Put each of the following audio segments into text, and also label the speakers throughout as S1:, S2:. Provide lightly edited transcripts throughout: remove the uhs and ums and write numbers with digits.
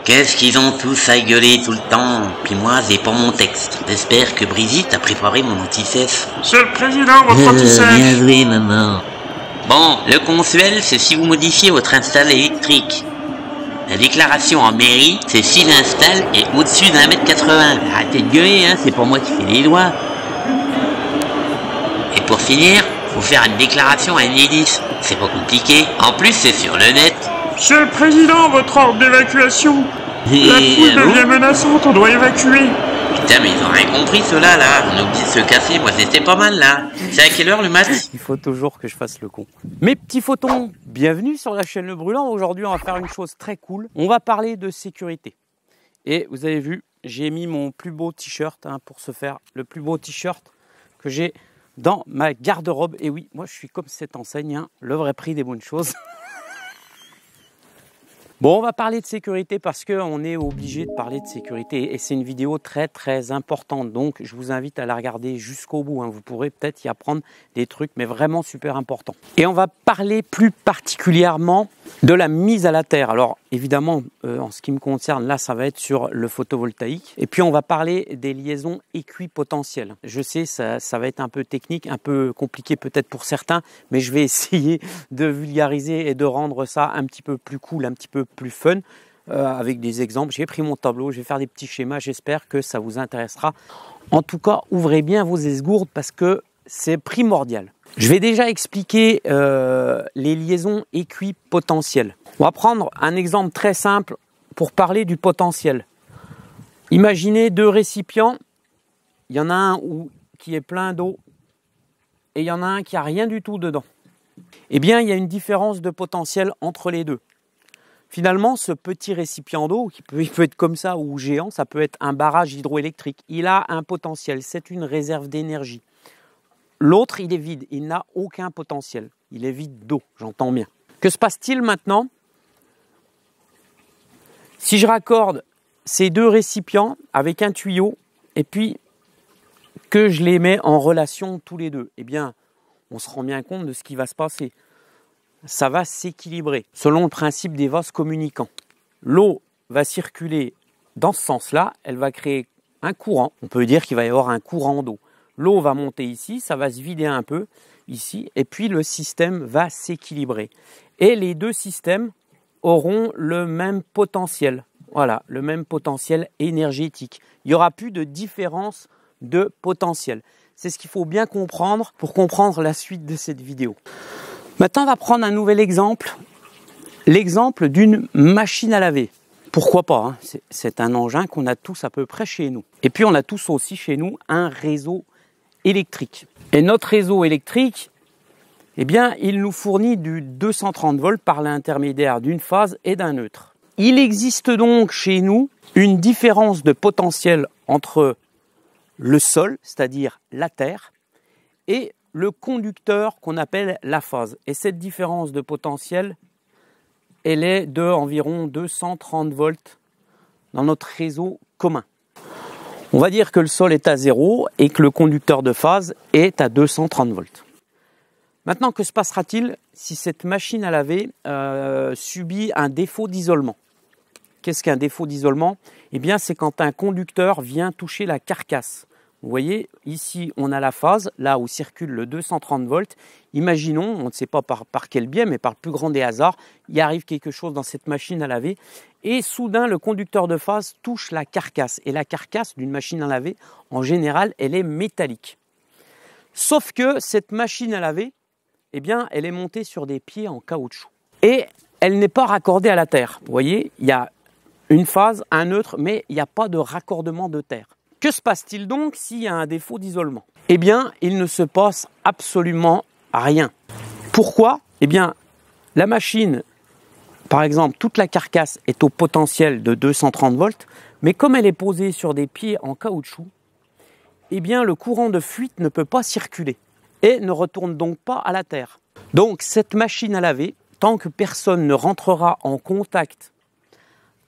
S1: Qu'est-ce qu'ils ont tous à gueuler tout le temps? Puis moi, c'est pas mon texte. J'espère que Brigitte a préparé mon anti-cesse.
S2: Monsieur le Président, votre
S1: Bien
S2: anti-sèche.
S1: joué, maman. Bon, le consuel, c'est si vous modifiez votre install électrique. La déclaration en mairie, c'est si l'install est au-dessus d'1,80 m. Arrêtez de gueuler, hein, c'est pas moi qui fais les lois. Et pour finir, faut faire une déclaration à Enedis. C'est pas compliqué. En plus, c'est sur le net.
S2: Monsieur le Président, votre ordre d'évacuation. La foule devient menaçante, on doit évacuer.
S1: Putain, mais ils ont rien compris, ceux-là, là. On oublie de se casser. Moi, c'était pas mal, là. C'est à quelle heure, le match?
S3: Il faut toujours que je fasse le con. Mes petits photons, bienvenue sur la chaîne Le Brûlant. Aujourd'hui, on va faire une chose très cool. On va parler de sécurité. Et vous avez vu, j'ai mis mon plus beau t-shirt pour se faire le plus beau t-shirt que j'ai dans ma garde-robe. Et oui, moi, je suis comme cette enseigne, le vrai prix des bonnes choses. Bon, on va parler de sécurité parce qu'on est obligé de parler de sécurité et c'est une vidéo très très importante. Donc, je vous invite à la regarder jusqu'au bout. Vous pourrez peut-être y apprendre des trucs, mais vraiment super importants. Et on va parler plus particulièrement de la mise à la terre. Alors, évidemment, en ce qui me concerne, là, ça va être sur le photovoltaïque. Et puis, on va parler des liaisons équipotentielles. Je sais, ça va être un peu technique, un peu compliqué peut-être pour certains, mais je vais essayer de vulgariser et de rendre ça un petit peu plus cool, un petit peu plus fun, avec des exemples. J'ai pris mon tableau, je vais faire des petits schémas, j'espère que ça vous intéressera. En tout cas, ouvrez bien vos esgourdes parce que c'est primordial. Je vais déjà expliquer les liaisons équipotentielles. On va prendre un exemple très simple pour parler du potentiel. Imaginez deux récipients, il y en a un qui est plein d'eau et il y en a un qui n'a rien du tout dedans. Eh bien, il y a une différence de potentiel entre les deux. Finalement, ce petit récipient d'eau, il peut être comme ça ou géant, ça peut être un barrage hydroélectrique. Il a un potentiel, c'est une réserve d'énergie. L'autre, il est vide, il n'a aucun potentiel. Il est vide d'eau, j'entends bien. Que se passe-t-il maintenant? Si je raccorde ces deux récipients avec un tuyau et puis que je les mets en relation tous les deux, eh bien, on se rend bien compte de ce qui va se passer. Ça va s'équilibrer selon le principe des vases communicants. L'eau va circuler dans ce sens-là, elle va créer un courant. On peut dire qu'il va y avoir un courant d'eau. L'eau va monter ici, ça va se vider un peu ici, et puis le système va s'équilibrer. Et les deux systèmes auront le même potentiel. Voilà, le même potentiel énergétique. Il n'y aura plus de différence de potentiel. C'est ce qu'il faut bien comprendre pour comprendre la suite de cette vidéo. Maintenant, on va prendre un nouvel exemple, l'exemple d'une machine à laver. Pourquoi pas, c'est un engin qu'on a tous à peu près chez nous. Et puis, on a tous aussi chez nous un réseau électrique. Et notre réseau électrique, eh bien, il nous fournit du 230 volts par l'intermédiaire d'une phase et d'un neutre. Il existe donc chez nous une différence de potentiel entre le sol, c'est-à-dire la terre, et le conducteur qu'on appelle la phase. Et cette différence de potentiel, elle est de environ 230 volts dans notre réseau commun. On va dire que le sol est à 0 et que le conducteur de phase est à 230 volts. Maintenant, que se passera-t-il si cette machine à laver subit un défaut d'isolement? Qu'est-ce qu'un défaut d'isolement? Eh bien, c'est quand un conducteur vient toucher la carcasse. Vous voyez, ici, on a la phase, là où circule le 230 volts. Imaginons, on ne sait pas par quel biais, mais par le plus grand des hasards, il arrive quelque chose dans cette machine à laver. Et soudain, le conducteur de phase touche la carcasse. Et la carcasse d'une machine à laver, en général, elle est métallique. Sauf que cette machine à laver, eh bien, elle est montée sur des pieds en caoutchouc. Et elle n'est pas raccordée à la terre. Vous voyez, il y a une phase, un neutre, mais il n'y a pas de raccordement de terre. Que se passe-t-il donc s'il y a un défaut d'isolement? Eh bien, il ne se passe absolument rien. Pourquoi? Eh bien, la machine, par exemple, toute la carcasse est au potentiel de 230 volts, mais comme elle est posée sur des pieds en caoutchouc, eh bien, le courant de fuite ne peut pas circuler et ne retourne donc pas à la terre. Donc, cette machine à laver, tant que personne ne rentrera en contact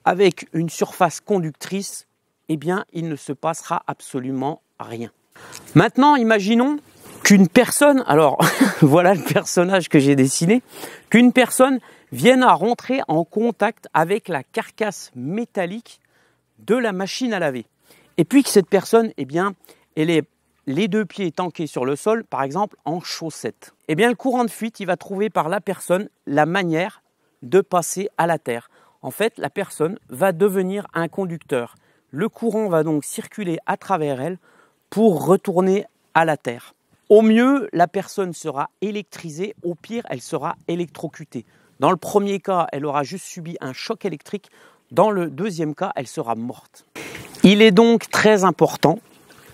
S3: avec une surface conductrice, eh bien, il ne se passera absolument rien. Maintenant, imaginons qu'une personne, alors voilà le personnage que j'ai dessiné, qu'une personne viennent à rentrer en contact avec la carcasse métallique de la machine à laver. Et puis que cette personne, eh bien, elle est les deux pieds tanqués sur le sol, par exemple en chaussettes. Eh bien, le courant de fuite, il va trouver par la personne la manière de passer à la terre. En fait, la personne va devenir un conducteur. Le courant va donc circuler à travers elle pour retourner à la terre. Au mieux, la personne sera électrisée, au pire, elle sera électrocutée. Dans le premier cas, elle aura juste subi un choc électrique. Dans le deuxième cas, elle sera morte. Il est donc très important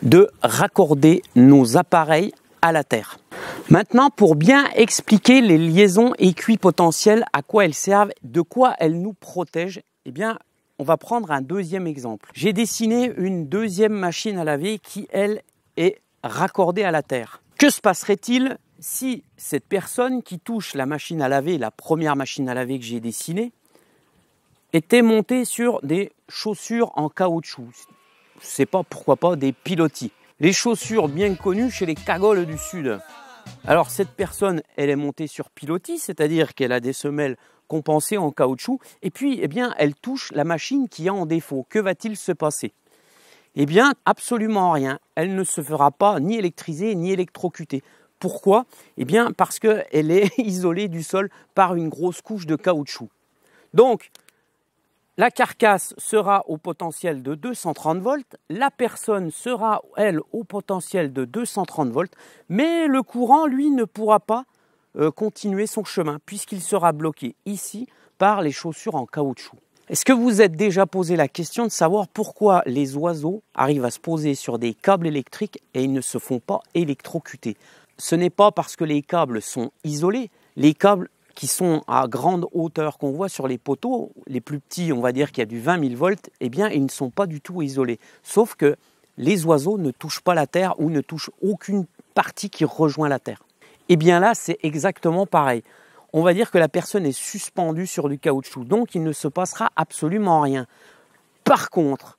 S3: de raccorder nos appareils à la terre. Maintenant, pour bien expliquer les liaisons équipotentielles, à quoi elles servent, de quoi elles nous protègent, eh bien, on va prendre un deuxième exemple. J'ai dessiné une deuxième machine à laver qui, elle, est raccordée à la terre. Que se passerait-il si cette personne qui touche la machine à laver, la première machine à laver que j'ai dessinée, était montée sur des chaussures en caoutchouc? Je ne sais pas, pourquoi pas des pilotis. Les chaussures bien connues chez les cagoles du Sud. Alors cette personne, elle est montée sur pilotis, c'est-à-dire qu'elle a des semelles compensées en caoutchouc, et puis eh bien, elle touche la machine qui est en défaut. Que va-t-il se passer? Eh bien, absolument rien. Elle ne se fera pas ni électriser ni électrocuter. Pourquoi? Eh bien, parce qu'elle est isolée du sol par une grosse couche de caoutchouc. Donc, la carcasse sera au potentiel de 230 volts, la personne sera, elle, au potentiel de 230 volts, mais le courant, lui, ne pourra pas continuer son chemin puisqu'il sera bloqué ici par les chaussures en caoutchouc. Est-ce que vous vous êtes déjà posé la question de savoir pourquoi les oiseaux arrivent à se poser sur des câbles électriques et ils ne se font pas électrocuter? Ce n'est pas parce que les câbles sont isolés, les câbles qui sont à grande hauteur qu'on voit sur les poteaux, les plus petits, on va dire qu'il y a du 20 000 volts, eh bien, ils ne sont pas du tout isolés. Sauf que les oiseaux ne touchent pas la terre ou ne touchent aucune partie qui rejoint la terre. Eh bien là, c'est exactement pareil. On va dire que la personne est suspendue sur du caoutchouc, donc il ne se passera absolument rien. Par contre,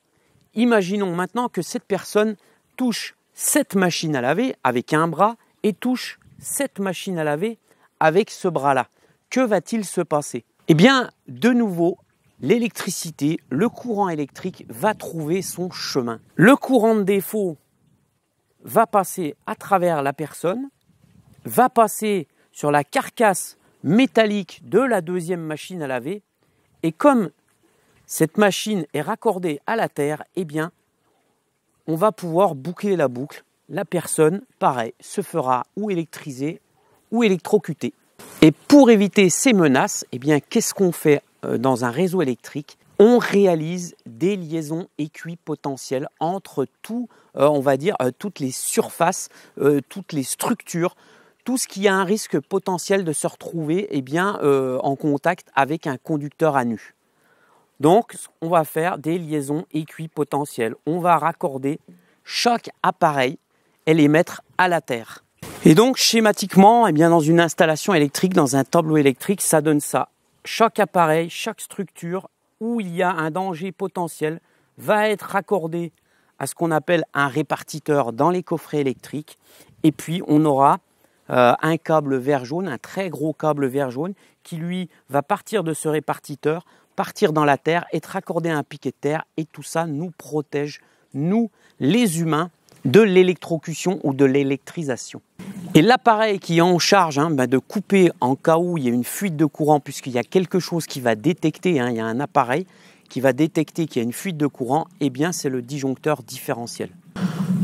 S3: imaginons maintenant que cette personne touche cette machine à laver avec un bras et touche cette machine à laver avec ce bras-là. Que va-t-il se passer? Eh bien, de nouveau, l'électricité, le courant électrique va trouver son chemin. Le courant de défaut va passer à travers la personne, va passer sur la carcasse métallique de la deuxième machine à laver, et comme cette machine est raccordée à la terre, eh bien, on va pouvoir boucler la boucle. La personne, pareil, se fera ou électriser ou électrocuter. Et pour éviter ces menaces, eh bien, qu'est-ce qu'on fait dans un réseau électrique? On réalise des liaisons équipotentielles entre tout, on va dire, toutes les surfaces, toutes les structures, tout ce qui a un risque potentiel de se retrouver eh bien, en contact avec un conducteur à nu. Donc, on va faire des liaisons équipotentielles. On va raccorder chaque appareil et les mettre à la terre. Et donc, schématiquement, eh bien, dans une installation électrique, dans un tableau électrique, ça donne ça. Chaque appareil, chaque structure où il y a un danger potentiel va être raccordé à ce qu'on appelle un répartiteur dans les coffrets électriques. Et puis, on aura un câble vert jaune, un très gros câble vert jaune qui, lui, va partir de ce répartiteur, partir dans la terre, être raccordé à un piquet de terre. Et tout ça nous protège, nous, les humains, de l'électrocution ou de l'électrisation. Et l'appareil qui est en charge de couper en cas où il y a une fuite de courant, puisqu'il y a quelque chose qui va détecter, il y a un appareil qui va détecter qu'il y a une fuite de courant, eh bien c'est le disjoncteur différentiel.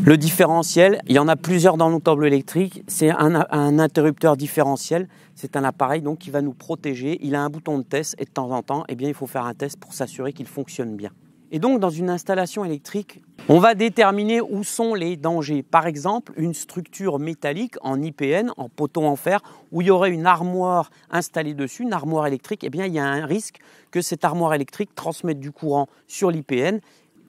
S3: Le différentiel, il y en a plusieurs dans nos tableaux électriques, c'est un interrupteur différentiel, c'est un appareil donc qui va nous protéger, il a un bouton de test et de temps en temps, eh bien, il faut faire un test pour s'assurer qu'il fonctionne bien. Et donc, dans une installation électrique, on va déterminer où sont les dangers. Par exemple, une structure métallique en IPN, en poteau en fer, où il y aurait une armoire installée dessus, une armoire électrique, eh bien, il y a un risque que cette armoire électrique transmette du courant sur l'IPN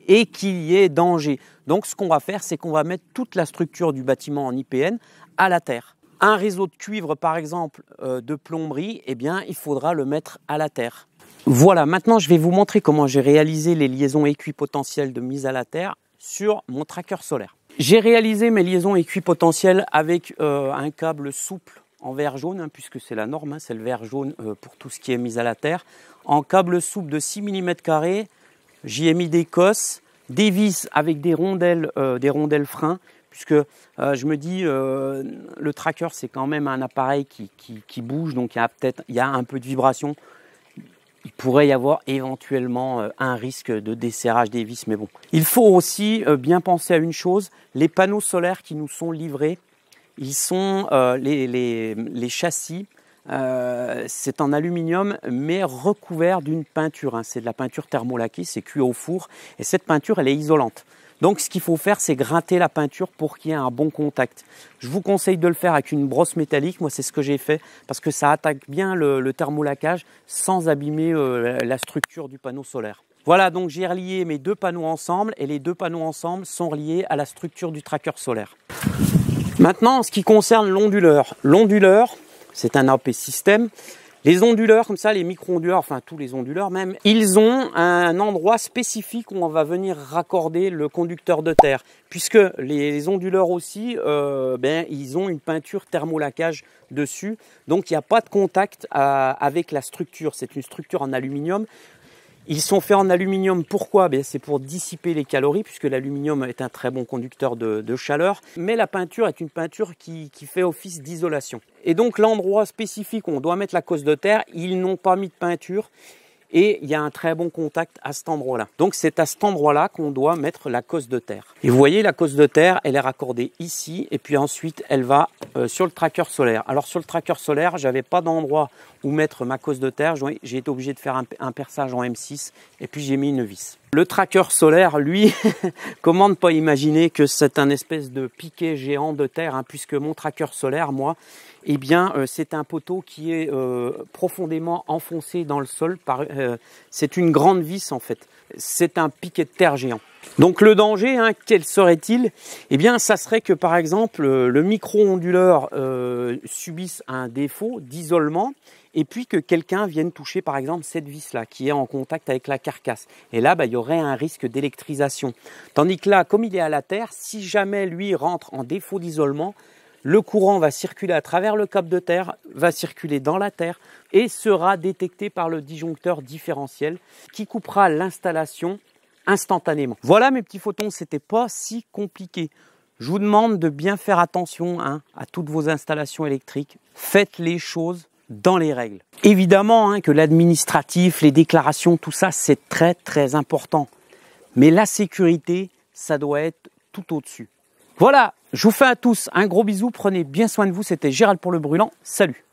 S3: et qu'il y ait danger. Donc, ce qu'on va faire, c'est qu'on va mettre toute la structure du bâtiment en IPN à la terre. Un réseau de cuivre, par exemple, de plomberie, eh bien, il faudra le mettre à la terre. Voilà, maintenant je vais vous montrer comment j'ai réalisé les liaisons équipotentielles de mise à la terre sur mon tracker solaire. J'ai réalisé mes liaisons équipotentielles avec un câble souple en verre jaune, hein, puisque c'est la norme, hein, c'est le verre jaune pour tout ce qui est mis à la terre. En câble souple de 6 mm², j'y ai mis des cosses, des vis avec des rondelles freins, puisque je me dis, le tracker, c'est quand même un appareil qui bouge, donc il y a un peu de vibration. Il pourrait y avoir éventuellement un risque de desserrage des vis, mais bon. Il faut aussi bien penser à une chose, les panneaux solaires qui nous sont livrés, ils sont les châssis, c'est en aluminium mais recouvert d'une peinture, hein. C'est de la peinture thermolaquée, c'est cuit au four et cette peinture elle est isolante. Donc ce qu'il faut faire, c'est gratter la peinture pour qu'il y ait un bon contact. Je vous conseille de le faire avec une brosse métallique. Moi, c'est ce que j'ai fait parce que ça attaque bien le thermolaquage sans abîmer la structure du panneau solaire. Voilà, donc j'ai relié mes deux panneaux ensemble et les deux panneaux ensemble sont reliés à la structure du tracker solaire. Maintenant, en ce qui concerne l'onduleur. L'onduleur, c'est un AP système. Les onduleurs, comme ça, les micro-onduleurs, enfin tous les onduleurs même, ils ont un endroit spécifique où on va venir raccorder le conducteur de terre. Puisque les onduleurs aussi, ils ont une peinture thermolaquage dessus. Donc il n'y a pas de contact avec la structure. C'est une structure en aluminium. Ils sont faits en aluminium, pourquoi? C'est pour dissiper les calories, puisque l'aluminium est un très bon conducteur de chaleur. Mais la peinture est une peinture qui fait office d'isolation. Et donc l'endroit spécifique où on doit mettre la cosse de terre, ils n'ont pas mis de peinture. Et il y a un très bon contact à cet endroit-là. Donc c'est à cet endroit-là qu'on doit mettre la cosse de terre. Et vous voyez, la cosse de terre, elle est raccordée ici, et puis ensuite elle va sur le tracker solaire. Alors sur le tracker solaire, j'avais pas d'endroit où mettre ma cosse de terre. J'ai été obligé de faire un perçage en M6, et puis j'ai mis une vis. Le tracker solaire, lui, comment ne pas imaginer que c'est un espèce de piquet géant de terre, hein, puisque mon tracker solaire, moi, eh bien, c'est un poteau qui est profondément enfoncé dans le sol. C'est une grande vis en fait. C'est un piquet de terre géant. Donc le danger, hein, quel serait-il? Eh bien, ça serait que par exemple, le micro-onduleur subisse un défaut d'isolement et puis que quelqu'un vienne toucher par exemple cette vis-là qui est en contact avec la carcasse. Et là, il y aurait un risque d'électrisation. Tandis que là, comme il est à la terre, si jamais lui rentre en défaut d'isolement, le courant va circuler à travers le câble de terre, va circuler dans la terre et sera détecté par le disjoncteur différentiel qui coupera l'installation instantanément. Voilà mes petits photons, c'était pas si compliqué. Je vous demande de bien faire attention, hein, à toutes vos installations électriques. Faites les choses dans les règles. Évidemment, hein, que l'administratif, les déclarations, tout ça, c'est très très important. Mais la sécurité, ça doit être tout au-dessus. Voilà, je vous fais à tous un gros bisou, prenez bien soin de vous, c'était Gérald pour le Brûlant, salut!